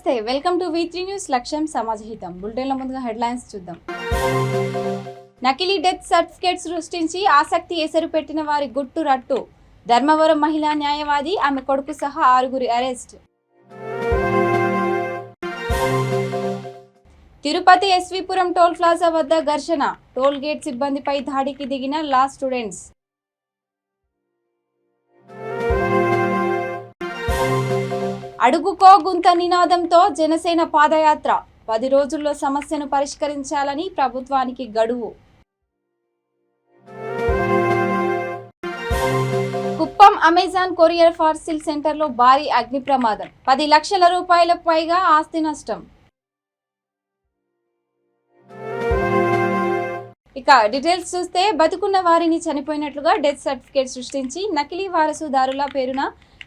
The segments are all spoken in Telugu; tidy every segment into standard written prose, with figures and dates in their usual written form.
నమస్తే వెల్కమ్ టు V3 న్యూస్ లక్ష్యం సమాజహితం బులెటిన్ల ముందుగా హెడ్లైన్స్ చూద్దాం. నకిలీ డెత్ సర్టిఫికేట్ సృష్టించి ఆసక్తి ఎసరు పెట్టిన వారి గుట్టు రట్టు. ధర్మవరం మహిళా న్యాయవాది ఆమె కొడుకు సహా 6 అరెస్ట్. తిరుపతి ఎస్వీపురం టోల్ ప్లాజా వద్ద ఘర్షణ. టోల్ గేట్ సిబ్బందిపై దాడికి దిగిన లా స్టూడెంట్స్. అడుగుకో గుంత నినాదంతో జనసేన పాదయాత్ర. 10 రోజుల్లో సమస్యను పరిష్కరించాలని ప్రభుత్వానికి గడువు. కుప్పం అమెజాన్ కొరియర్ పార్సిల్ సెంటర్లో భారీ అగ్ని ప్రమాదం. 10 లక్షల రూపాయలకు పైగా ఆస్తి నష్టం. ఇక డీటెయిల్స్ చూస్తే బతుకున్న వారిని చనిపోయినట్లుగా డెత్ సర్టిఫికేట్ సృష్టించి నకిలీ వారసుదారుల పేరున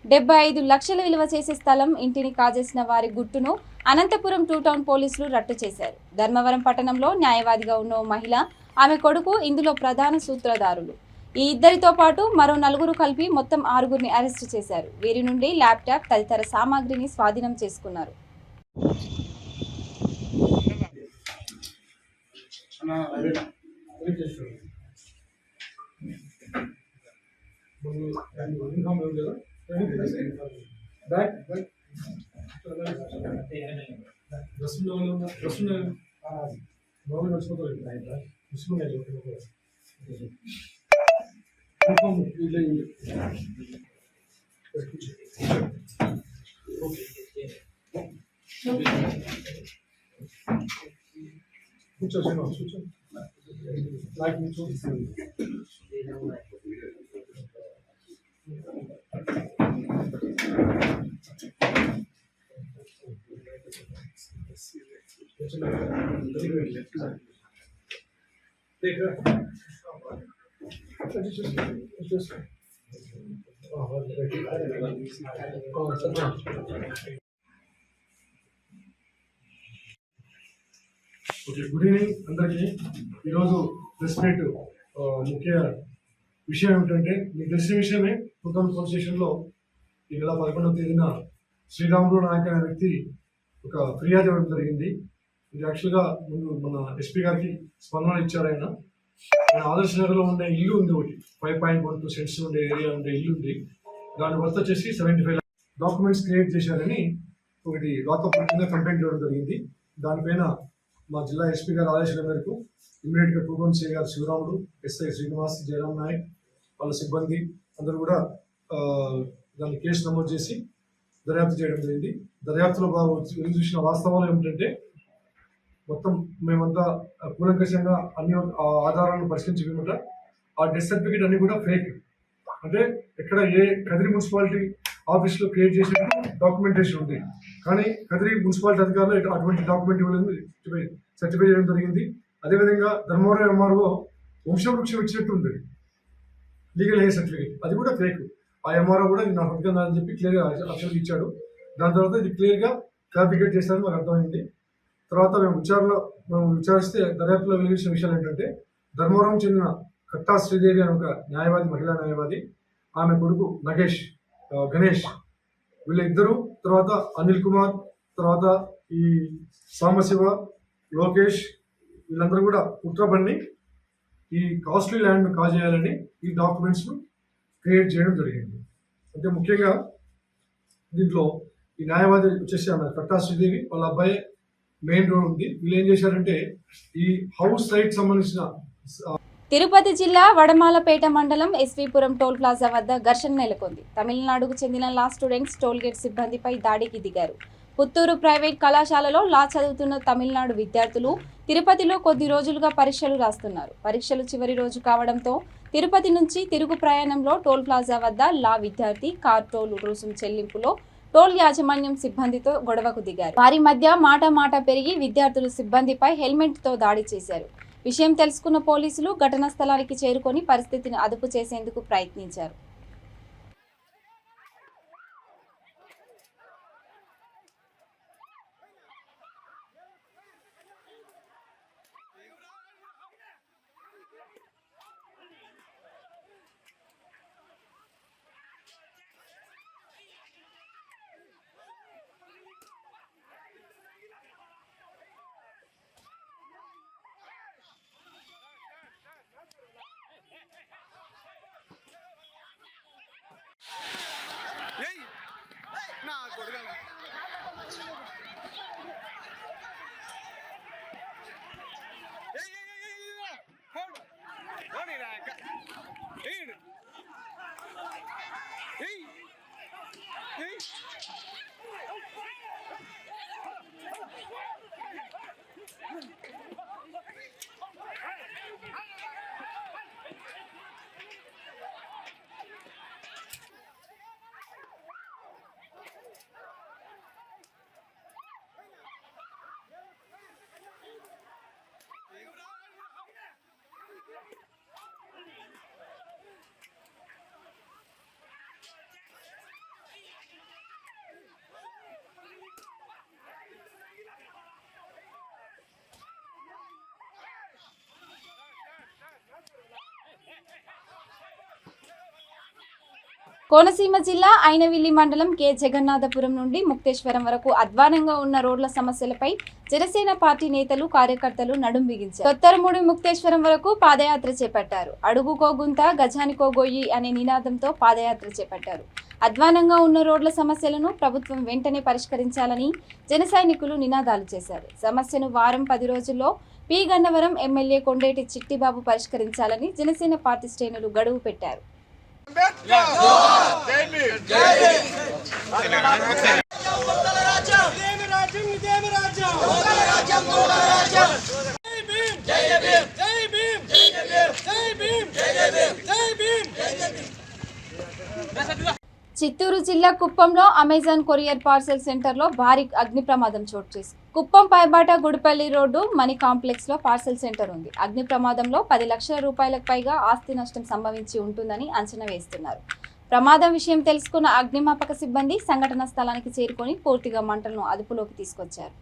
75 లక్షల విలువ చేసే స్థలం ఇంటిని కాజేసిన వారి గుట్టును అనంతపురం 2 టౌన్ పోలీసులు రట్టు చేశారు. ధర్మవరం పట్టణంలో న్యాయవాదిగా ఉన్న ఓ మహిళ ఆమె కొడుకు ఇందులో ప్రధాన సూత్రధారులు. ఈ ఇద్దరితో పాటు మరో 4 కలిపి మొత్తం 6 అరెస్టు చేశారు. వీరి నుండి ల్యాప్టాప్ తదితర సామాగ్రిని స్వాధీనం చేసుకున్నారు. గుడ్ ఈవినింగ్ అందరికీ. ఈరోజు ప్రెస్ మీట్ ముఖ్య విషయం ఏమిటంటే, మీకు తెలిసిన విషయమే, పుత్తూరు పోలీస్ స్టేషన్లో ఈ నెల 11వ తేదీన శ్రీరాములు నాయక్ అనే వ్యక్తి ఒక ఫిర్యాదు ఇవ్వడం జరిగింది. ఇది యాక్చువల్గా ముందు మన ఎస్పీ గారికి స్పందన ఇచ్చారు. ఆయన ఆదర్శ నగర్లో ఉండే ఇల్లు ఉంది, ఒకటి 5.12 సెంట్స్ ఉండే ఏరియా ఉండే ఇల్లు ఉంది. దాని వర్త్ వచ్చేసి 75 డాక్యుమెంట్స్ క్రియేట్ చేశారని ఒకటి లాకప్ కంప్లైంట్ ఇవ్వడం జరిగింది. దానిపైన మా జిల్లా ఎస్పీ గారి ఆదేశాల మేరకు ఇమీడియట్గా 2 టౌన్ సిఐ గారు శివరాములు, ఎస్ఐ శ్రీనివాస్, జయరామ్ నాయక్, వాళ్ళ సిబ్బంది అందరూ కూడా దాన్ని కేసు నమోదు చేసి దర్యాప్తు చేయడం జరిగింది. దర్యాప్తులో చూసిన వాస్తవాలు ఏమిటంటే, మొత్తం మేమంతా కూలంకషంగా అన్ని ఆధారాలను పరిశీలించి పిమ్మట ఆ డెత్ సర్టిఫికేట్ అన్ని కూడా ఫేక్. అంటే ఎక్కడ ఏ కదిరి మున్సిపాలిటీ ఆఫీస్లో క్రియేట్ చేసిన డాక్యుమెంటేషన్ ఉంది, కానీ కదిరి మున్సిపాలిటీ అధికారులు అటువంటి డాక్యుమెంట్ ఇవ్వలేదు, సర్టిఫై చేయడం జరిగింది. అదేవిధంగా ధర్మవరం ఎంఆర్ఓ వంశవృక్షం ఇచ్చినట్టు ఉంది లీగల్ హెయిర్ సర్టిఫికేట్, అది కూడా ఫేక్. ఆ ఎంఆర్ఓ కూడా ఇది నాకు అర్థం కాదని చెప్పి క్లియర్గా అక్షరం ఇచ్చాడు. దాని తర్వాత ఇది క్లియర్గా ఫ్యాబ్రికేట్ చేస్తారని మాకు అర్థమైంది. తర్వాత మేము విచారిస్తే దర్యాప్తులో వెలిగించిన విషయాలు ఏంటంటే, ధర్మవరం చెందిన కట్టా శ్రీదేవి అనే ఒక న్యాయవాది, మహిళా న్యాయవాది, ఆమె కొడుకు గణేష్, వీళ్ళిద్దరూ, తర్వాత అనిల్ కుమార్, తర్వాత ఈ సాంబశివ, లోకేష్, వీళ్ళందరూ కూడా కుట్రబన్ని ఈ కాస్ట్లీ ల్యాండ్ను కాజేయాలని ఈ డాక్యుమెంట్స్ను క్రియేట్ చేయడం జరిగింది. అంటే ముఖ్యంగా దీంట్లో ఈ న్యాయవాది వచ్చేసి ఆమె కట్టా శ్రీదేవి, వాళ్ళ అబ్బాయి మెయిన్ రోడ్ ఉంది. వీళ్ళు ఏం చేశారంటే, ఈ హౌస్ సైట్ సంబంధించిన తిరుపతి జిల్లా వడమాలపేట మండలం ఎస్వీపురం టోల్ ప్లాజా వద్ద ఘర్షణ నెలకొంది. తమిళనాడుకు చెందిన లా స్టూడెంట్స్ టోల్ గేట్ సిబ్బందిపై దాడికి దిగారు. పుత్తూరు ప్రైవేట్ కళాశాలలో లా చదువుతున్న తమిళనాడు విద్యార్థులు తిరుపతిలో కొద్ది రోజులుగా పరీక్షలు రాస్తున్నారు. పరీక్షలు చివరి రోజు కావడంతో తిరుపతి నుంచి తిరుగు ప్రయాణంలో టోల్ ప్లాజా వద్ద లా విద్యార్థి కార్ టోల్ రుసుం చెల్లింపులో టోల్ యాజమాన్యం సిబ్బందితో గొడవకు దిగారు. వారి మధ్య మాట పెరిగి విద్యార్థులు సిబ్బందిపై హెల్మెట్తో దాడి చేశారు. విషయం తెలుసుకున్న పోలీసులు ఘటనా స్థలానికి చేరుకొని పరిస్థితిని అదుపు చేసేందుకు ప్రయత్నించారు. కోనసీమ జిల్లా ఐనవిల్లి మండలం కె జగన్నాథపురం నుండి ముక్తేశ్వరం వరకు అధ్వానంగా ఉన్న రోడ్ల సమస్యలపై జనసేన పార్టీ నేతలు కార్యకర్తలు నడుం బిగించారు. తొత్తరమూడి ముక్తేశ్వరం వరకు పాదయాత్ర చేపట్టారు. అడుగుకో గుంత గజానికో గొయ్యి అనే నినాదంతో పాదయాత్ర చేపట్టారు. అధ్వానంగా ఉన్న రోడ్ల సమస్యలను ప్రభుత్వం వెంటనే పరిష్కరించాలని జన సైనికులు నినాదాలు చేశారు. సమస్యను వారం 10 రోజుల్లో పి గన్నవరం ఎమ్మెల్యే కొండేటి చిట్టిబాబు పరిష్కరించాలని జనసేన పార్టీ శ్రేణులు గడువు పెట్టారు. చిత్తూరు జిల్లా కుప్పంలో అమెజాన్ కొరియర్ పార్సెల్ సెంటర్లో భారీ అగ్ని ప్రమాదం చోటు చేసుకుంది. కుప్పం పైబాట గుడిపల్లి రోడ్డు మనీ కాంప్లెక్స్ లో పార్సెల్ సెంటర్ ఉంది. అగ్ని ప్రమాదంలో 10 లక్షల రూపాయలకు పైగా ఆస్తి నష్టం సంభవించి ఉంటుందని అంచనా వేస్తున్నారు. ప్రమాదం విషయం తెలుసుకున్న అగ్నిమాపక సిబ్బంది సంఘటన స్థలానికి చేరుకొని పూర్తిగా మంటలను అదుపులోకి తీసుకొచ్చారు.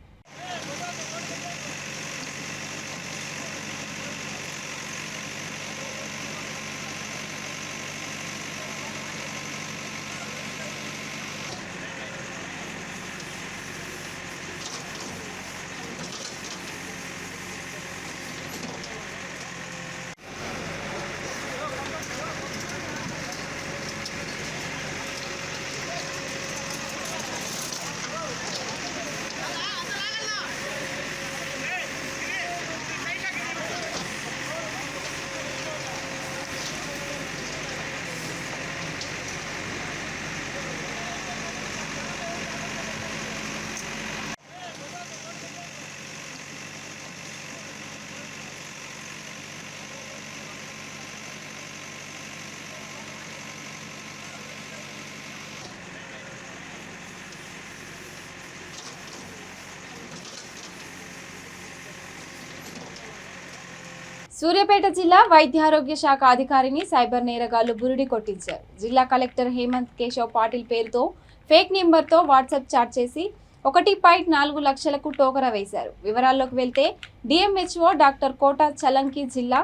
సూర్యాపేట జిల్లా వైద్యారోగ్య శాఖ అధికారిని సైబర్ నేరగాళ్లు బురిడి కొట్టించారు. జిల్లా కలెక్టర్ హేమంత్ కేశవ్ పాటిల్ పేరుతో ఫేక్ నెంబర్తో వాట్సాప్ చాట్ చేసి 1.4 లక్షలకు టోకరా వేశారు. వివరాల్లోకి వెళ్తే డిఎంహెచ్ఓ డాక్టర్ కోట చలంకి జిల్లా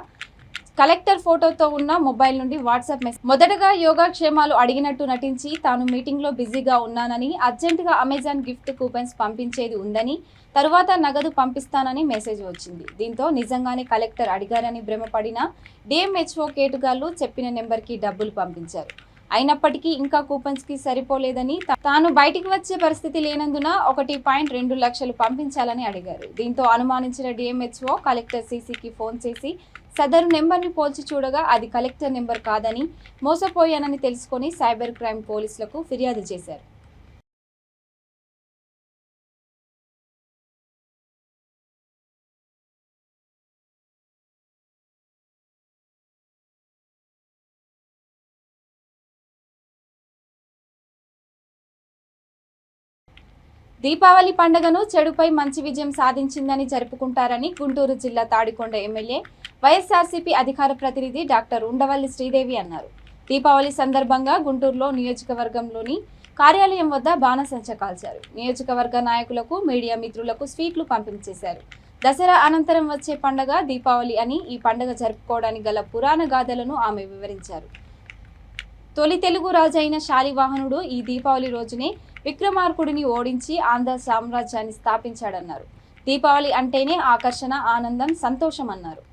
కలెక్టర్ ఫోటోతో ఉన్న మొబైల్ నుండి వాట్సాప్ మెసేజ్. మొదటగా యోగాక్షేమాలు అడిగినట్టు నటించి తాను మీటింగ్లో బిజీగా ఉన్నానని, అర్జెంటుగా అమెజాన్ గిఫ్ట్ కూపన్స్ పంపించేది ఉందని, తరువాత నగదు పంపిస్తానని మెసేజ్ వచ్చింది. దీంతో నిజంగానే కలెక్టర్ అడిగారని భ్రమపడిన డిఎంహెచ్ఓ కేటుగాళ్లు చెప్పిన నెంబర్కి డబ్బులు పంపించారు. అయినప్పటికీ ఇంకా కూపన్స్కి సరిపోలేదని, తాను బయటికి వచ్చే పరిస్థితి లేనందున 1.2 లక్షలు పంపించాలని అడిగారు. దీంతో అనుమానించిన డిఎంహెచ్ఓ కలెక్టర్ సీసీకి ఫోన్ చేసి సదరు నెంబర్ని పోల్చి చూడగా అది కలెక్టర్ నెంబర్ కాదని, మోసపోయానని తెలుసుకొని సైబర్ క్రైమ్ పోలీసులకు ఫిర్యాదు చేశారు. దీపావళి పండుగను చెడుపై మంచి విజయం సాధించిందని జరుపుకుంటారని గుంటూరు జిల్లా తాడికొండ ఎమ్మెల్యే వైఎస్ఆర్సీపీ అధికార ప్రతినిధి డాక్టర్ ఉండవల్లి శ్రీదేవి అన్నారు. దీపావళి సందర్భంగా గుంటూరులో నియోజకవర్గంలోని కార్యాలయం వద్ద బాణసంచా కాల్చారు. నియోజకవర్గ నాయకులకు, మీడియా మిత్రులకు స్వీట్లు పంపిణీ చేశారు. దసరా అనంతరం వచ్చే పండుగ దీపావళి అని, ఈ పండుగ జరుపుకోవడానికి గల పురాణ గాథలను ఆమె వివరించారు. తొలి తెలుగు రాజైన శాలివాహనుడు ఈ దీపావళి రోజునే విక్రమార్కుడిని ఓడించి ఆంధ్ర సామ్రాజ్యాన్ని స్థాపించాడన్నారు. దీపావళి అంటేనే ఆకర్షణ, ఆనందం, సంతోషం అన్నారు.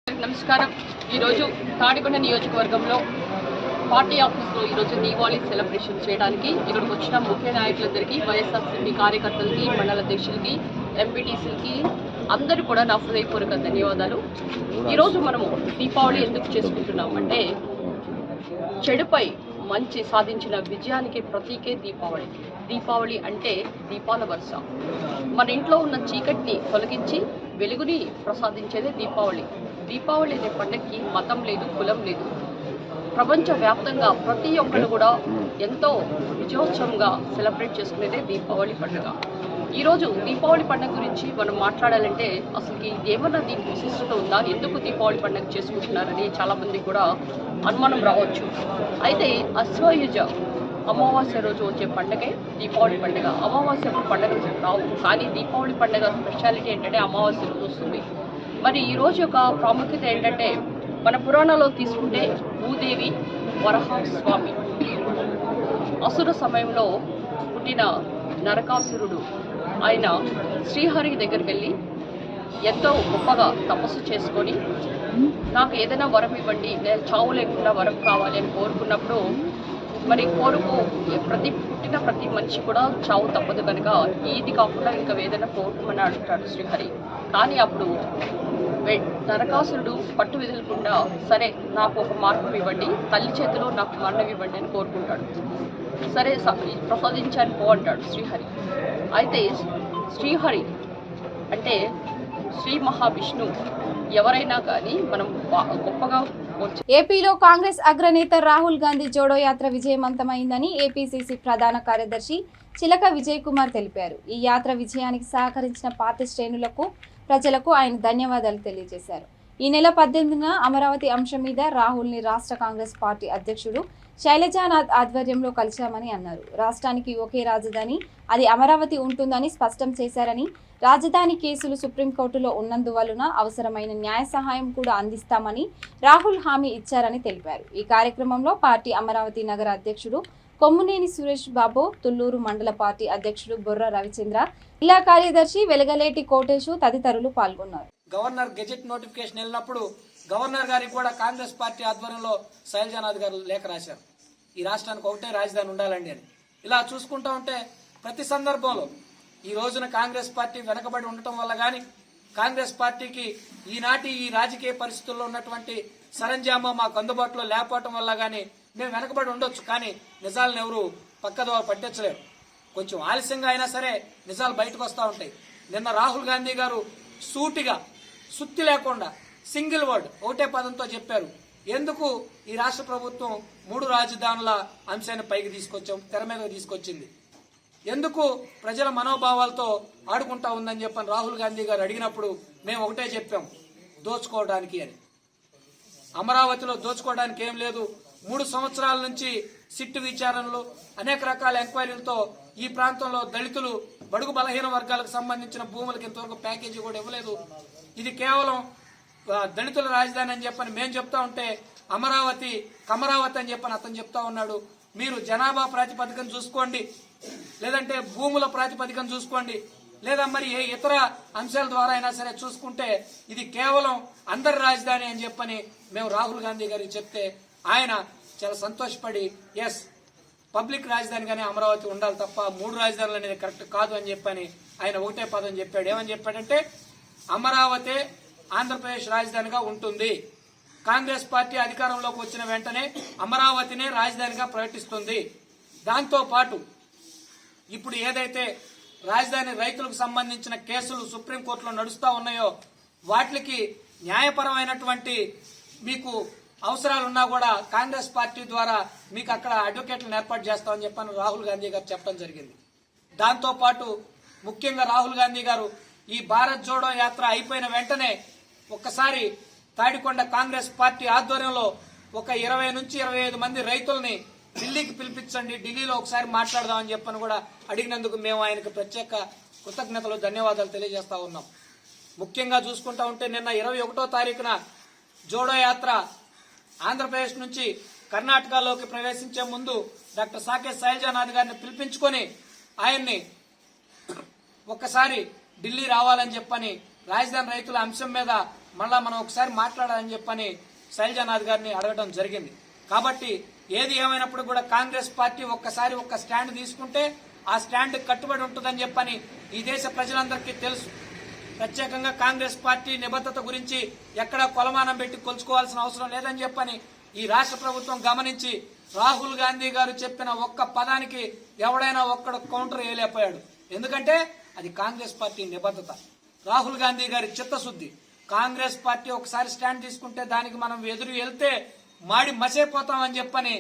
నమస్కారం. ఈరోజు తాడికొండ నియోజకవర్గంలో పార్టీ ఆఫీస్లో ఈరోజు దీపావళి సెలబ్రేషన్ చేయడానికి ఇక్కడికి వచ్చిన ముఖ్య నాయకులందరికీ, వైఎస్ఆర్సీపీ కార్యకర్తలకి, మండల అధ్యక్షులకి, ఎంపీటీసీలకి అందరూ కూడా నా హృదయపూర్వక ధన్యవాదాలు. ఈరోజు మనము దీపావళి ఎందుకు చేసుకుంటున్నాం అంటే, చెడుపై మంచి సాధించిన విజయానికి ప్రతీకే దీపావళి. దీపావళి అంటే దీపాల వరుస. మన ఇంట్లో ఉన్న చీకటిని తొలగించి వెలుగుని ప్రసాదించేదే దీపావళి. దీపావళి అనే పండుగకి మతం లేదు, కులం లేదు. ప్రపంచవ్యాప్తంగా ప్రతి ఒక్కరు కూడా ఎంతో విజయోత్సవంగా సెలబ్రేట్ చేసుకునేదే దీపావళి పండుగ. ఈరోజు దీపావళి పండుగ గురించి మనం మాట్లాడాలంటే అసలుకి ఏమన్నా దీనికి విశిష్టత ఉందా, ఎందుకు దీపావళి పండుగ చేసుకుంటున్నారని చాలామంది కూడా అనుమానం రావచ్చు. అయితే అశ్వయుజ అమావాస్య రోజు వచ్చే పండుగే దీపావళి పండుగ. అమావాస్యకు పండుగ రావు, కానీ దీపావళి పండుగ స్పెషాలిటీ ఏంటంటే అమావాస్య రోజు వస్తుంది. మరి ఈ రోజు యొక్క ప్రాముఖ్యత ఏంటంటే, మన పురాణాల్లో తీసుకుంటే భూదేవి వరహస్వామి అసుర సమయంలో పుట్టిన నరకాసురుడు ఆయన శ్రీహరి దగ్గరికి వెళ్ళి ఎంతో గొప్పగా తపస్సు చేసుకొని, నాకు ఏదైనా వరం ఇవ్వండి, నేను చావు లేకుండా వరం కావాలి అని కోరుకున్నప్పుడు, మరి పుట్టిన ప్రతి మనిషి కూడా చావు తప్పదు కనుక ఇది కాకుండా ఇంకా ఏదైనా కోరుకోమని అడుగుతాడు శ్రీహరి. కానీ అప్పుడు నరకాసురుడు పట్టు విదలకుండా, సరే నాకు ఒక మార్గం ఇవ్వండి, తల్లి చేతిలో నాకు మరణం ఇవ్వండి అని కోరుకుంటాడు. సరే ప్రసాదించాను పో అంటాడు శ్రీహరి. అయితే శ్రీహరి అంటే శ్రీ మహావిష్ణు. ఎవరైనా కానీ మనం గొప్పగా ఏపీలో కాంగ్రెస్ అగ్రనేత రాహుల్ గాంధీ జోడో యాత్ర విజయవంతమైందని ఏపీసీసీ ప్రధాన కార్యదర్శి చిలక విజయ్ కుమార్ తెలిపారు. ఈ యాత్ర విజయానికి సహకరించిన పార్టీ శ్రేణులకు, ప్రజలకు ఆయన ధన్యవాదాలు తెలియజేశారు. ఈ నెల 18న అమరావతి అంశం మీద రాహుల్ని రాష్ట్ర కాంగ్రెస్ పార్టీ అధ్యక్షుడు శైలజానాథ్ ఆధ్వర్యంలో కలిశామని అన్నారు. రాష్ట్రానికి ఒకే రాజధాని, అది అమరావతి ఉంటుందని స్పష్టం చేశారని, రాజధాని కేసులు సుప్రీంకోర్టులో ఉన్నందువలన అవసరమైన న్యాయ సహాయం కూడా అందిస్తామని రాహుల్ హామీ ఇచ్చారని తెలిపారు. ఈ కార్యక్రమంలో పార్టీ అమరావతి నగర అధ్యక్షుడు కొమ్మునేని సురేష్ బాబు, తుళ్లూరు మండల పార్టీ అధ్యక్షుడు బొర్ర రవిచంద్ర, జిల్లా కార్యదర్శి వెలగలేటి కోటేశు తదితరులు పాల్గొన్నారు. గవర్నర్ గెజెట్ నోటిఫికేషన్ వెళ్ళినప్పుడు గవర్నర్ గారికి కూడా కాంగ్రెస్ పార్టీ ఆధ్వర్యంలో శైలజానాథ్ గారు లేఖ రాశారు, ఈ రాష్ట్రానికి ఒకటే రాజధాని ఉండాలండి అని. ఇలా చూసుకుంటా ఉంటే ప్రతి సందర్భంలో ఈ రోజున కాంగ్రెస్ పార్టీ వెనకబడి ఉండటం వల్ల కానీ, కాంగ్రెస్ పార్టీకి ఈనాటి ఈ రాజకీయ పరిస్థితుల్లో ఉన్నటువంటి సరంజామా మాకు అందుబాటులో లేకపోవటం వల్ల కానీ మేము వెనకబడి ఉండొచ్చు. కానీ నిజాలను ఎవరు పక్కదో పట్టించలేరు. కొంచెం ఆలస్యంగా అయినా సరే నిజాలు బయటకు వస్తూ ఉంటాయి. నిన్న రాహుల్ గాంధీ గారు సూటిగా, సుత్తి లేకుండా సింగిల్ వర్డ్ ఒకటే పదంతో చెప్పారు, ఎందుకు ఈ రాష్ట్ర ప్రభుత్వం 3 రాజధానుల అంశాన్ని పైకి తెర మీద తీసుకొచ్చింది, ఎందుకు ప్రజల మనోభావాలతో ఆడుకుంటా ఉందని చెప్పని రాహుల్ గాంధీ గారు అడిగినప్పుడు మేము ఒకటే చెప్పాం, దోచుకోవడానికి అని. అమరావతిలో దోచుకోవడానికి ఏం లేదు. 3 సంవత్సరాల నుంచి సిట్టు విచారణలు, అనేక రకాల ఎంక్వైరీలతో ఈ ప్రాంతంలో దళితులు, బడుగు బలహీన వర్గాలకు సంబంధించిన భూములకు ఇంతవరకు ప్యాకేజీ కూడా ఇవ్వలేదు. ఇది కేవలం దళితుల రాజధాని అని చెప్పని మేము చెప్తా ఉంటే, అమరావతి కమరావతి అని చెప్పని అతను చెప్తా ఉన్నాడు. మీరు జనాభా ప్రాతిపదికన చూసుకోండి, లేదంటే భూముల ప్రాతిపదికన చూసుకోండి, లేదా మరి ఏ ఇతర అంశాల ద్వారా అయినా సరే చూసుకుంటే ఇది కేవలం అందరి రాజధాని అని చెప్పని మేము రాహుల్ గాంధీ గారికి చెప్తే ఆయన చాలా సంతోషపడి, ఎస్ పబ్లిక్ రాజధానిగానే అమరావతి ఉండాలి తప్ప 3 రాజధానులు అనేది కరెక్ట్ కాదు అని చెప్పని ఆయన ఒకటే పదం చెప్పాడు. ఏమని చెప్పాడంటే, అమరావతి ఆంధ్రప్రదేశ్ రాజధానిగా ఉంటుంది. కాంగ్రెస్ పార్టీ అధికారంలోకి వచ్చిన వెంటనే అమరావతినే రాజధానిగా ప్రకటిస్తుంది. దాంతో పాటు ఇప్పుడు ఏదైతే రాజధాని రైతులకు సంబంధించిన కేసులు సుప్రీంకోర్టులో నడుస్తూ ఉన్నాయో వాటికి న్యాయపరమైనటువంటి మీకు అవసరాలున్నా కూడా కాంగ్రెస్ పార్టీ ద్వారా మీకు అక్కడ అడ్వకేట్లను ఏర్పాటు చేస్తామని చెప్పని రాహుల్ గాంధీ గారు చెప్పడం జరిగింది. దాంతో పాటు ముఖ్యంగా రాహుల్ గాంధీ గారు ఈ భారత్ జోడో యాత్ర అయిపోయిన వెంటనే ఒక్కసారి తాడికొండ కాంగ్రెస్ పార్టీ ఆధ్వర్యంలో ఒక 20 నుంచి 25 మంది రైతుల్ని ఢిల్లీకి పిలిపించండి, ఢిల్లీలో ఒకసారి మాట్లాడదామని చెప్పని కూడా అడిగినందుకు మేము ఆయనకు ప్రత్యేక కృతజ్ఞతలు, ధన్యవాదాలు తెలియజేస్తా ఉన్నాం. ముఖ్యంగా చూసుకుంటా ఉంటే నిన్న 21వ తారీఖున జోడో యాత్ర ఆంధ్రప్రదేశ్ నుంచి కర్ణాటకలోకి ప్రవేశించే ముందు డాక్టర్ సాకే శైలజానాథ్ గారిని పిలిపించుకొని ఆయన్ని ఒక్కసారి ఢిల్లీ రావాలని చెప్పని, రాజధాని రైతుల అంశం మీద మళ్ళా మనం ఒకసారి మాట్లాడాలని చెప్పని శైలజానాథ్ గారిని అడగడం జరిగింది. కాబట్టి ఏది ఏమైనప్పుడు కూడా కాంగ్రెస్ పార్టీ ఒక్క స్టాండ్ తీసుకుంటే ఆ స్టాండ్ కట్టుబడి ఉంటుందని చెప్పని ఈ దేశ ప్రజలందరికీ తెలుసు. ప్రత్యేకంగా కాంగ్రెస్ పార్టీ నిబద్ధత గురించి ఎక్కడా కొలమానం పెట్టి కొలుచుకోవాల్సిన అవసరం లేదని చెప్పని ఈ రాష్ట్ర ప్రభుత్వం గమనించి రాహుల్ గాంధీ గారు చెప్పిన ఒక్క పదానికి ఎవడైనా ఒక్కడు కౌంటర్ వేయలేకపోయాడు. ఎందుకంటే అది కాంగ్రెస్ పార్టీ నిబద్ధత, రాహుల్ గాంధీ గారి చిత్తశుద్ధి. కాంగ్రెస్ పార్టీ ఒకసారి స్టాండ్ తీసుకుంటే దానికి మనం ఎదురు వెళ్తే మాడి మసైపోతామని చెప్పని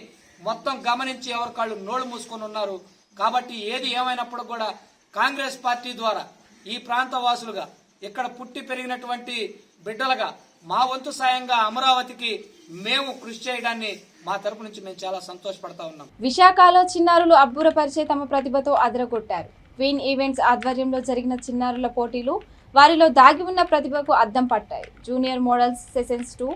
మొత్తం గమనించి ఎవరి కాళ్ళు నోళ్లు మూసుకొని ఉన్నారు. కాబట్టి ఏది ఏమైనప్పుడు కూడా కాంగ్రెస్ పార్టీ ద్వారా ఈ ప్రాంత వాసులుగా ఇక్కడ పుట్టి పెరిగినటువంటి బిడ్డలుగా మా వంతు సాయంగా అమరావతికి మేము కృషి చేయడాన్ని మా తరపు నుంచి మేము చాలా సంతోషపడతా ఉన్నాం. విశాఖలో చిన్నారులు అబ్బురపరిచే తమ ప్రతిభతో అదరగొట్టారు. క్వీన్ ఈవెంట్స్ ఆధ్వర్యంలో జరిగిన చిన్నారుల పోటీలు వారిలో దాగి ఉన్న ప్రతిభకు అద్దం పట్టాయి. జూనియర్ మోడల్స్ సెషన్స్ 2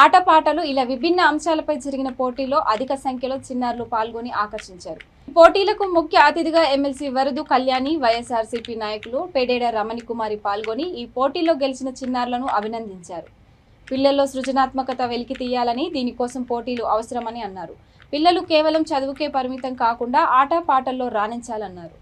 ఆటపాటలు ఇలా విభిన్న అంశాలపై జరిగిన పోటీలో అధిక సంఖ్యలో చిన్నారులు పాల్గొని ఆకర్షించారు. పోటీలకు ముఖ్య అతిథిగా ఎమ్మెల్సీ వరదు కళ్యాణి, వైఎస్ఆర్సీపీ నాయకులు పేడేడ రమణి కుమారి పాల్గొని ఈ పోటీలో గెలిచిన చిన్నారులను అభినందించారు. పిల్లల్లో సృజనాత్మకత వెలికి తీయాలని, దీనికోసం పోటీలు అవసరమని అన్నారు. పిల్లలు కేవలం చదువుకే పరిమితం కాకుండా ఆటపాటల్లో రాణించాలన్నారు.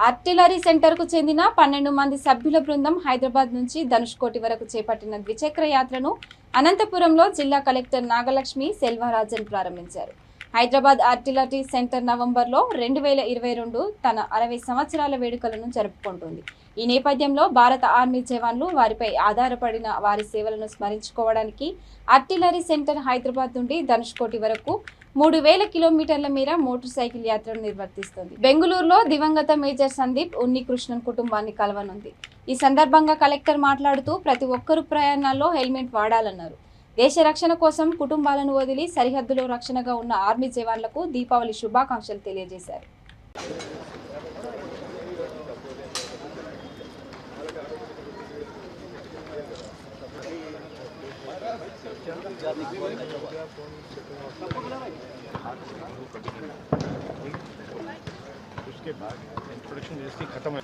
ఆర్టిలరీ సెంటర్కు చెందిన 12 మంది సభ్యుల బృందం హైదరాబాద్ నుంచి ధనుష్కోటి వరకు చేపట్టిన ద్విచక్ర యాత్రను అనంతపురంలో జిల్లా కలెక్టర్ నాగలక్ష్మి సెల్వరాజన్ ప్రారంభించారు. హైదరాబాద్ ఆర్టిలరీ సెంటర్ నవంబర్లో 2022 తన 60 సంవత్సరాల వేడుకలను జరుపుకుంటుంది. ఈ నేపథ్యంలో భారత ఆర్మీ జవాన్లు వారిపై ఆధారపడిన వారి సేవలను స్మరించుకోవడానికి ఆర్టిలరీ సెంటర్ హైదరాబాద్ నుండి ధనుష్కోటి వరకు 3000 కిలోమీటర్ల మేర మోటార్ సైకిల్ యాత్రను నిర్వర్తిస్తుంది. బెంగళూరులో దివంగత మేజర్ సందీప్ ఉన్నికృష్ణన్ కుటుంబాన్ని కలవనుంది. ఈ సందర్భంగా కలెక్టర్ మాట్లాడుతూ ప్రతి ఒక్కరూ ప్రయాణాల్లో హెల్మెట్ వాడాలన్నారు. దేశ రక్షణ కోసం కుటుంబాలను వదిలి సరిహద్దులో రక్షణగా ఉన్న ఆర్మీ జవాన్లకు దీపావళి శుభాకాంక్షలు తెలియజేశారు. उसके बाद इंट्रोडक्शन जिसकी खत्म है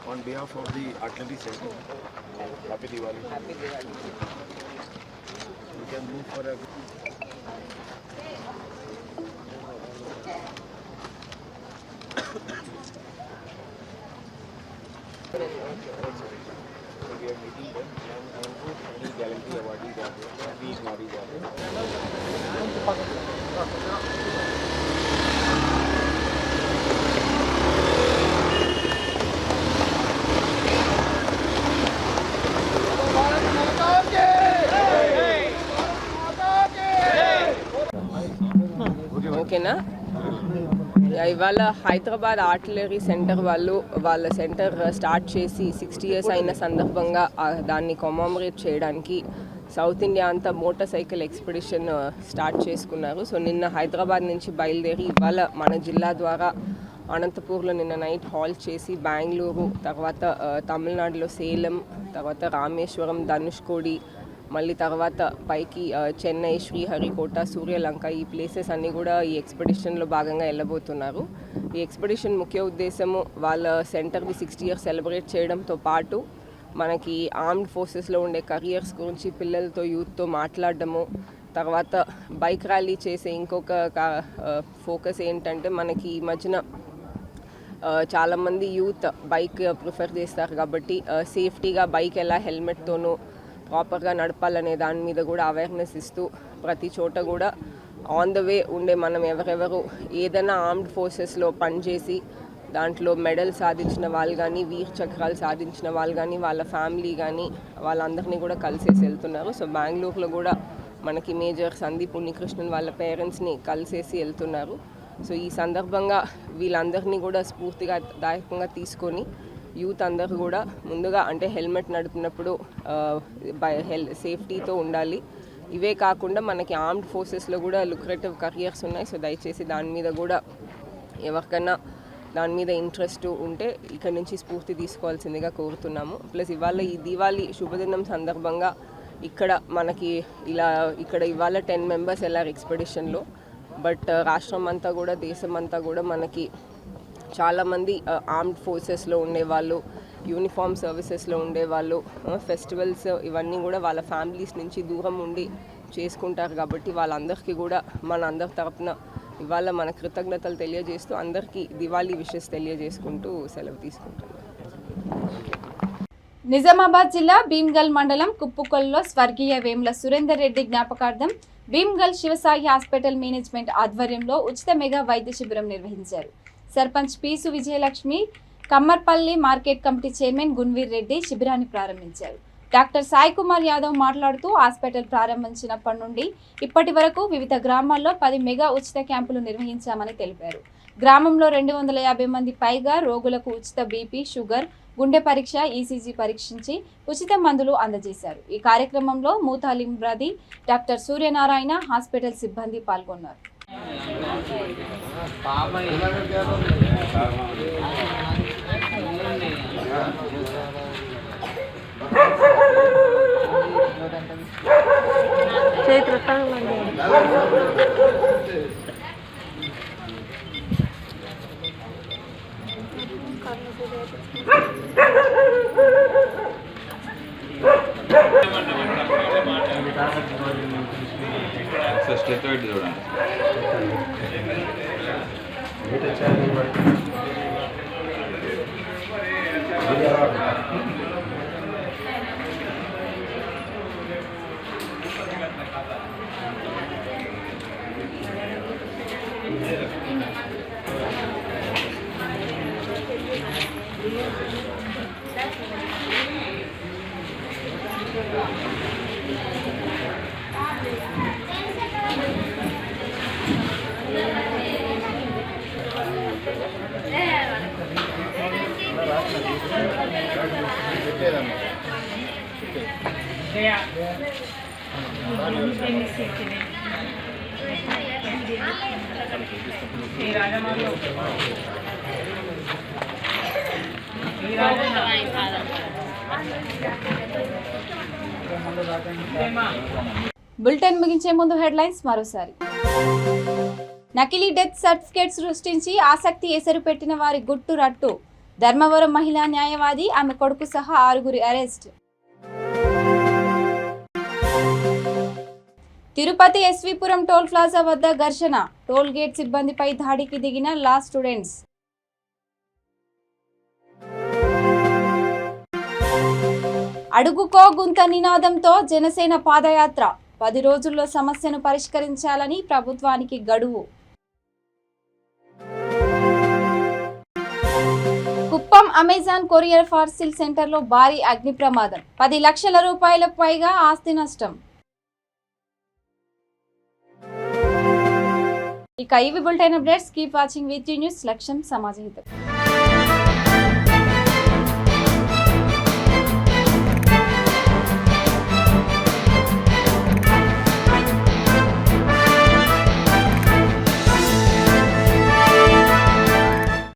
on behalf of the artillery center, happy Diwali. Happy Diwali. We can move for a we are meeting them and any gallantry awardees are there, these Naris are ఓకేనా. ఇవాళ హైదరాబాద్ ఆర్టిలరీ సెంటర్ వాళ్ళు వాళ్ళ సెంటర్ స్టార్ట్ చేసి 60 years అయిన సందర్భంగా దాన్ని కమమరేట్ చేయడానికి సౌత్ ఇండియా అంతా మోటార్ సైకిల్ ఎక్స్పెడిషన్ స్టార్ట్ చేసుకున్నారు. సో నిన్న హైదరాబాద్ నుంచి బయలుదేరి ఇవాళ మన జిల్లా ద్వారా అనంతపూర్లో నిన్న నైట్ హాల్ట్ చేసి బెంగళూరు, తర్వాత తమిళనాడులో సేలం, తర్వాత రామేశ్వరం, ధనుష్కోడి, మళ్ళీ తర్వాత పైకి చెన్నై, శ్రీహరికోట, సూర్యలంక ఈ ప్లేసెస్ అన్నీ కూడా ఈ ఎక్స్పెడిషన్లో భాగంగా వెళ్ళబోతున్నారు. ఈ ఎక్స్పెడిషన్ ముఖ్య ఉద్దేశము వాళ్ళ సెంటర్ని 60 years సెలబ్రేట్ చేయడంతో పాటు మనకి ఆర్మ్డ్ ఫోర్సెస్లో ఉండే కెరియర్స్ గురించి పిల్లలతో, యూత్తో మాట్లాడడము, తర్వాత బైక్ ర్యాలీ చేసే ఇంకొక ఫోకస్ ఏంటంటే మనకి ఈ మధ్యన చాలామంది యూత్ బైక్ ప్రిఫర్ చేస్తారు కాబట్టి సేఫ్టీగా బైక్ ఎలా హెల్మెట్తోనూ ప్రాపర్గా నడపాలనే దాని మీద కూడా అవేర్నెస్ ఇస్తూ ప్రతి చోట కూడా ఆన్ ద వే ఉండే మనం ఎవరెవరు ఏదైనా ఆర్మ్డ్ ఫోర్సెస్లో పనిచేసి దాంట్లో మెడల్ సాధించిన వాళ్ళు కానీ, వీర్ చక్రాలు సాధించిన వాళ్ళు కానీ, వాళ్ళ ఫ్యామిలీ కానీ వాళ్ళందరినీ కూడా కలిసేసి వెళ్తున్నారు. సో బెంగళూరులో కూడా మనకి మేజర్ సందీప్ ఉన్నికృష్ణన్ వాళ్ళ పేరెంట్స్ని కలిసేసి వెళ్తున్నారు. సో ఈ సందర్భంగా వీళ్ళందరినీ కూడా స్ఫూర్తిగా దాయకంగా తీసుకొని యూత్ అందరూ కూడా ముందుగా అంటే హెల్మెట్ నడుపుతున్నప్పుడు సేఫ్టీతో ఉండాలి. ఇవే కాకుండా మనకి ఆర్మ్డ్ ఫోర్సెస్లో కూడా లుక్రేటివ్ కెరియర్స్ ఉన్నాయి. సో దయచేసి దాని మీద కూడా ఎవరికన్నా దాని మీద ఇంట్రెస్ట్ ఉంటే ఇక్కడ నుంచి స్ఫూర్తి తీసుకోవాల్సిందిగా కోరుతున్నాము. ప్లస్ ఇవాళ ఈ దీవాళి శుభదినం సందర్భంగా ఇక్కడ మనకి ఇక్కడ ఇవాళ 10 members వెళ్ళారు ఎక్స్పెడిషన్లో. బట్ రాష్ట్రం అంతా కూడా దేశం అంతా కూడా మనకి చాలామంది ఆర్మ్డ్ ఫోర్సెస్లో ఉండేవాళ్ళు, యూనిఫామ్ సర్వీసెస్లో ఉండేవాళ్ళు, ఫెస్టివల్స్ ఇవన్నీ కూడా వాళ్ళ ఫ్యామిలీస్ నుంచి దూరం ఉండి చేసుకుంటారు. కాబట్టి వాళ్ళందరికీ కూడా మన అందరి తరపున ఇవాళ మన కృతజ్ఞతలు తెలియజేస్తూ అందరికీ దివాళీ విషెస్ తెలియజేసుకుంటూ సెలవు తీసుకుంటున్నాను. నిజామాబాద్ జిల్లా భీమ్గల్ మండలం కుప్పుకొల్లో స్వర్గీయ వేముల సురేందర్ రెడ్డి జ్ఞాపకార్థం భీమ్గల్ శివసాయి హాస్పిటల్ మేనేజ్మెంట్ ఆధ్వర్యంలో ఉచిత మెగా వైద్య శిబిరం నిర్వహించారు. సర్పంచ్ పీసు Vijayalakshmi, Kammarpalli market committee chairman Gunveer Reddy శిబిరాన్ని ప్రారంభించారు. డాక్టర్ సాయి కుమార్ యాదవ్ మాట్లాడుతూ హాస్పిటల్ ప్రారంభించినప్పటి నుండి ఇప్పటి వరకు వివిధ గ్రామాల్లో 10 మెగా ఉచిత క్యాంపులు నిర్వహించామని తెలిపారు. గ్రామంలో 250 మంది పైగా రోగులకు ఉచిత బీపీ, షుగర్, గుండె పరీక్ష, ఈసీజీ పరీక్షించి ఉచిత మందులు అందజేశారు. ఈ కార్యక్రమంలో మూతాలింబ్రది, డాక్టర్ సూర్యనారాయణ, హాస్పిటల్ సిబ్బంది పాల్గొన్నారు. స్టెప్ పెట్టి చూడండి. బులెటిన్ ముగించే ముందు హెడ్లైన్స్ మరోసారి. నకిలీ డెత్ సర్టిఫికేట్ సృష్టించి ఆసక్తి ఎసరు పెట్టిన వారి గుట్టు రట్టు. ధర్మవరం మహిళా న్యాయవాది, ఆమె కొడుకు సహా 6 అరెస్ట్. తిరుపతి ఎస్వీపురం టోల్ ప్లాజా వద్ద ఘర్షణ. టోల్ గేట్ సిబ్బందిపై దాడికి దిగిన లా స్టూడెంట్స్. అడుగుకో గుంత నినాదంతో జనసేన పాదయాత్ర. 10 రోజుల్లో సమస్యను పరిష్కరించాలని ప్రభుత్వానికి గడువు. కుప్పం అమెజాన్ కొరియర్ పార్సిల్ సెంటర్లో భారీ అగ్ని ప్రమాదం. 10 లక్షల రూపాయలకు పైగా ఆస్తి నష్టం. ఇక ఇవి bulletin updates. Keep watching VT news. లక్ష్యం సమాజ హితం.